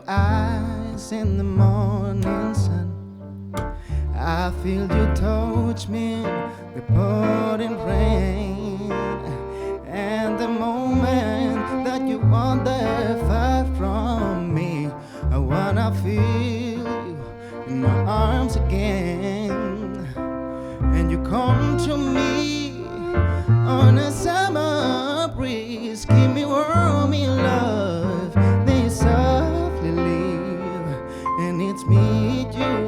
eyes in the morning sun. I feel you touch me, the pouring rain, and the moment that you are there far from me, I wanna feel you in my arms again. And you come to me on a summer breeze, keep me warm in love, they softly leave, and it's me you